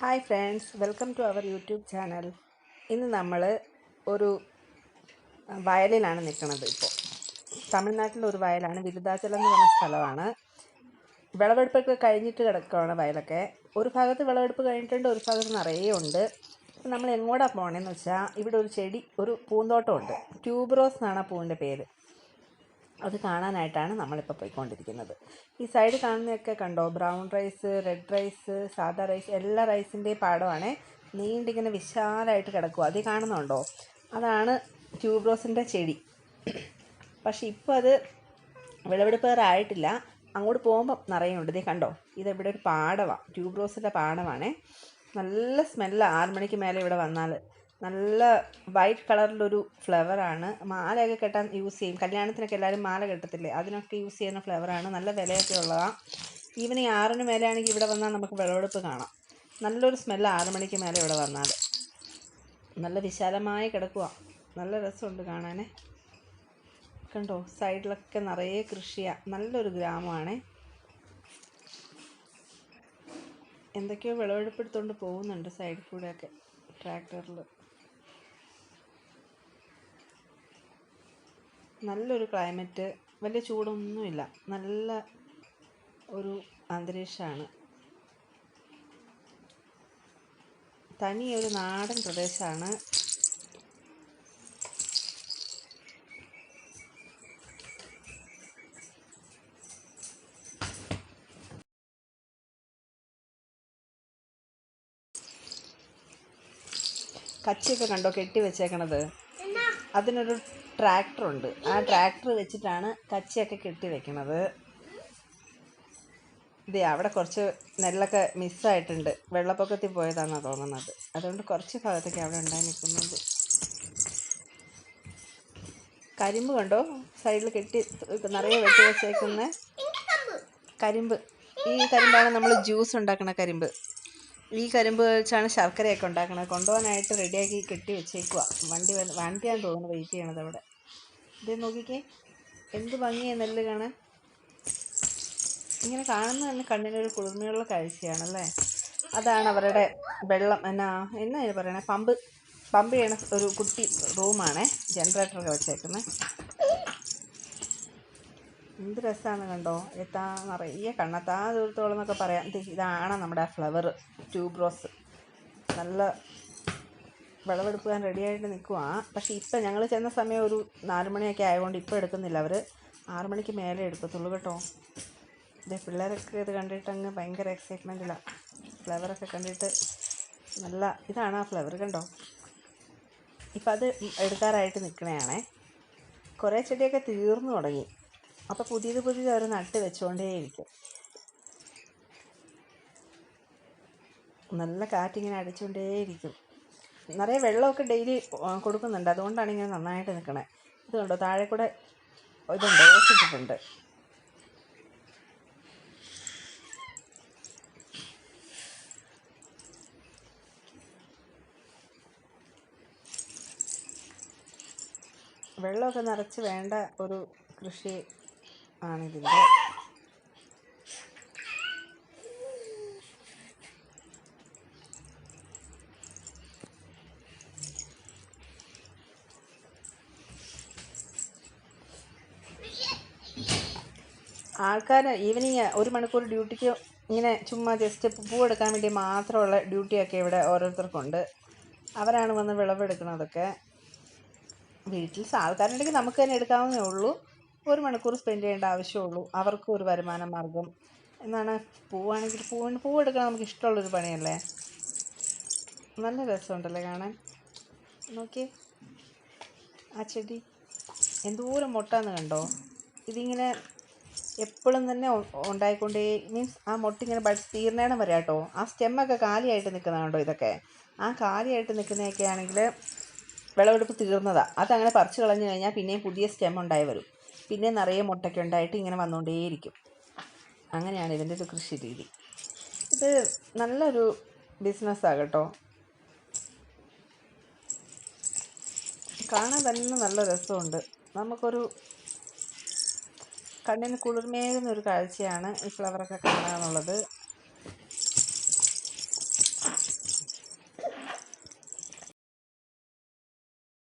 Hi friends, welcome to our YouTube channel. ഇന്ന് നമ്മൾ ഒരു വയലിലാണ് നിൽക്കുന്നത്. ഇപ്പോൾ തമിഴ്നാട്ടിലെ ഒരു വയലാണ്, വിരുദ്ധാചലം എന്ന് പറഞ്ഞ സ്ഥലമാണ്. വിളവെടുപ്പൊക്കെ കഴിഞ്ഞിട്ട് കിടക്കുകയാണ് വയലൊക്കെ. ഒരു ഭാഗത്ത് വിളവെടുപ്പ് കഴിഞ്ഞിട്ടുണ്ട്, ഒരു ഭാഗത്ത് നിറയെ ഉണ്ട്. നമ്മൾ എങ്ങോട്ടാണ് പോകണമെന്ന് വെച്ചാൽ, ഇവിടെ ഒരു ചെടി, ഒരു പൂന്തോട്ടമുണ്ട്. ട്യൂബറോസ് എന്നാണ് ആ പൂവിൻ്റെ പേര്. അത് കാണാനായിട്ടാണ് നമ്മളിപ്പോൾ പോയിക്കൊണ്ടിരിക്കുന്നത്. ഈ സൈഡ് കാണുന്നതൊക്കെ കണ്ടോ, ബ്രൗൺ റൈസ്, റെഡ് റൈസ്, സാദാ റൈസ്, എല്ലാ റൈസിൻ്റെയും പാടമാണ്. നീണ്ടിങ്ങനെ വിശാലമായിട്ട് കിടക്കുക. അത് കാണുന്നുണ്ടോ? അതാണ് ട്യൂബ്രോസിൻ്റെ ചെടി. പക്ഷേ ഇപ്പോൾ അത് വിളവെടുപ്പേറായിട്ടില്ല. അങ്ങോട്ട് പോകുമ്പോൾ നിറയുണ്ട്. ഇതേ കണ്ടോ, ഇതെവിടെ ഒരു പാടമാണ്, ട്യൂബ്രോസിൻ്റെ പാടമാണ്. നല്ല സ്മെല്ലാണ് 6 മണിക്ക് മേലെ ഇവിടെ വന്നാൽ. നല്ല വൈറ്റ് കളറിലൊരു ഫ്ലവറാണ്. മാലയൊക്കെ കെട്ടാൻ യൂസ് ചെയ്യും. കല്യാണത്തിനൊക്കെ എല്ലാവരും മാല കെട്ടത്തില്ലേ, അതിനൊക്കെ യൂസ് ചെയ്യുന്ന ഫ്ലവറാണ്. നല്ല വിലയൊക്കെ ഉള്ളതാണ്. ഈവനിങ് 6 മേലെയാണെങ്കിൽ ഇവിടെ വന്നാൽ നമുക്ക് വിളവെടുപ്പ് കാണാം. നല്ലൊരു സ്മെല്ല് 6 മണിക്ക് മേലെ ഇവിടെ വന്നാൽ. നല്ല വിശാലമായി കിടക്കുക. നല്ല രസമുണ്ട് കാണാൻ. കണ്ടോ, സൈഡിലൊക്കെ നിറയെ കൃഷിയാണ്. നല്ലൊരു ഗ്രാമമാണ്. എന്തൊക്കെയോ വിളവെടുപ്പെടുത്തുകൊണ്ട് പോകുന്നുണ്ട് സൈഡിൽ കൂടെയൊക്കെ ട്രാക്ടറിൽ. നല്ലൊരു ക്ലൈമറ്റ്, വലിയ ചൂടൊന്നുമില്ല, നല്ല ഒരു അന്തരീക്ഷമാണ്. തനിയൊരു നാടൻ പ്രദേശമാണ്. കച്ചിയൊക്കെ കണ്ടോ കെട്ടി വെച്ചേക്കണത്? അതിനൊരു ട്രാക്ടറുണ്ട്. ആ ട്രാക്ടർ വെച്ചിട്ടാണ് കച്ചിയൊക്കെ കെട്ടി വെക്കണത്. ഇതേ അവിടെ കുറച്ച് നെല്ലൊക്കെ മിസ്സായിട്ടുണ്ട്. വെള്ളപ്പൊക്കത്തിൽ പോയതാണെന്നാണ് തോന്നുന്നത്. അതുകൊണ്ട് കുറച്ച് ഭാഗത്തൊക്കെ അവിടെ ഉണ്ടായി നിൽക്കുന്നത്. കരിമ്പ് കണ്ടോ, സൈഡിൽ കെട്ടി നിറയെ വെട്ടി വെച്ചേക്കുന്ന കരിമ്പ്. ഈ കരിമ്പാണ് നമ്മൾ ജ്യൂസ് ഉണ്ടാക്കുന്ന കരിമ്പ്. ഈ കരിമ്പ് വെച്ചാണ് ശർക്കരയൊക്കെ ഉണ്ടാക്കുന്നത്. കൊണ്ടുപോകാനായിട്ട് റെഡിയാക്കി കെട്ടി വെച്ചേക്കുക. വണ്ടിയാന്ന് തോന്നുന്നു വെയിറ്റ് ചെയ്യണത് അവിടെ. ഇത് നോക്കിക്കേ, എന്ത് ഭംഗിയാണ് നെല്ല് കാണാൻ. ഇങ്ങനെ കാണുന്നത് തന്നെ കണ്ണിനൊരു കുളിർമയുള്ള കാഴ്ചയാണല്ലേ. അതാണ് അവരുടെ വെള്ളം എന്നാ അതിന് പറയണേ, പമ്പ് ചെയ്യണ ഒരു കുട്ടി റൂമാണ്. ജനറേറ്ററൊക്കെ വെച്ചേക്കുന്നത്. എന്ത് രസമാണ് കണ്ടോ. നിറയെ കണ്ണെത്താ ദൂരത്തോളം എന്നൊക്കെ പറയാം. ഇതാണ് നമ്മുടെ ഫ്ലവർ, ട്യൂബ്രോസ്. നല്ല വിളവെടുക്കാൻ റെഡിയായിട്ട് നിൽക്കുക. പക്ഷേ ഇപ്പം ഞങ്ങൾ ചെന്ന സമയം ഒരു 4 മണിയൊക്കെ ആയതുകൊണ്ട് ഇപ്പോൾ എടുക്കുന്നില്ല. അവർ 6 മണിക്ക് മേലെ എടുക്കത്തുള്ളൂ കേട്ടോ. ഇതേ പിള്ളേരൊക്കെ ഇത് കണ്ടിട്ട് അങ്ങ് ഭയങ്കര എക്സൈറ്റ്മെൻറ്റിലാണ്. ഫ്ലവറൊക്കെ കണ്ടിട്ട് നല്ല ഇതാണ് ആ ഫ്ലവർ കണ്ടോ. ഇപ്പം അത് എടുക്കാറായിട്ട് നിൽക്കണയാണേ. കുറേ ചെടിയൊക്കെ തീർന്നു തുടങ്ങി. അപ്പോൾ പുതിയത് അവർ നട്ട് വെച്ചുകൊണ്ടേയിരിക്കും. നല്ല കാറ്റിങ്ങനെ അടിച്ചുകൊണ്ടേയിരിക്കും. നിറയെ വെള്ളമൊക്കെ ഡെയിലി കൊടുക്കുന്നുണ്ട്. അതുകൊണ്ടാണ് ഇങ്ങനെ നന്നായിട്ട് നിൽക്കണേ. ഇത് കണ്ടോ, താഴെ കൂടെ ഇതുണ്ട്, ഓസിട്ടിട്ടുണ്ട്. വെള്ളമൊക്കെ നിറച്ച് വേണ്ട ഒരു കൃഷി ആണിതിൻ്റെ. ആൾക്കാർ ഈവനിങ് 1 മണിക്കൂർ ഡ്യൂട്ടിക്ക് ഇങ്ങനെ ചുമ്മാ ജസ്റ്റ് പൂവെടുക്കാൻ വേണ്ടി മാത്രമുള്ള ഡ്യൂട്ടിയൊക്കെ ഇവിടെ ഓരോരുത്തർക്കുണ്ട്. അവരാണ് വന്ന് വിളവെടുക്കുന്നതൊക്കെ. വീട്ടിൽ ആൾക്കാരുണ്ടെങ്കിൽ നമുക്ക് തന്നെ എടുക്കാവുന്നേ ഉള്ളൂ. 1 മണിക്കൂർ സ്പെൻഡ് ചെയ്യേണ്ട ആവശ്യമുള്ളൂ. അവർക്കും ഒരു വരുമാന മാർഗം എന്നാണ്. പൂവാണെങ്കിൽ പൂവെടുക്കാൻ നമുക്ക് ഇഷ്ടമുള്ളൊരു പണിയല്ലേ. നല്ല രസമുണ്ടല്ലേ കാണാൻ. നോക്കി ആ ചെടി എന്തോരം മുട്ടാന്ന് കണ്ടോ. ഇതിങ്ങനെ എപ്പോഴും തന്നെ ഉണ്ടായിക്കൊണ്ടേ, മീൻസ് ആ ഇങ്ങനെ ബഡ്സ് തീർന്നേണം വരെ കേട്ടോ. ആ സ്റ്റെമ്മൊക്കെ കാലിയായിട്ട് നിൽക്കുന്നതുണ്ടോ. ഇതൊക്കെ ആ കാലിയായിട്ട് നിൽക്കുന്നതൊക്കെ ആണെങ്കിൽ വിളവെടുപ്പ് തീർന്നതാണ്. അതങ്ങനെ പറിച്ച് കളഞ്ഞു കഴിഞ്ഞാൽ പിന്നെയും പുതിയ സ്റ്റെം ഉണ്ടായി വരും. പിന്നെ നിറയെ മുട്ടയ്ക്ക് ഉണ്ടായിട്ട് ഇങ്ങനെ വന്നുകൊണ്ടേയിരിക്കും. അങ്ങനെയാണ് ഇതിൻ്റെ ഒരു കൃഷി രീതി. ഇത് നല്ലൊരു ബിസിനസ്സാണ് കേട്ടോ. കാണാൻ തന്നെ നല്ല രസമുണ്ട്. നമുക്കൊരു കണ്ണിന് കുളിർമേകുന്നൊരു കാഴ്ചയാണ് ഈ ഫ്ലവറൊക്കെ കാണുക എന്നുള്ളത്.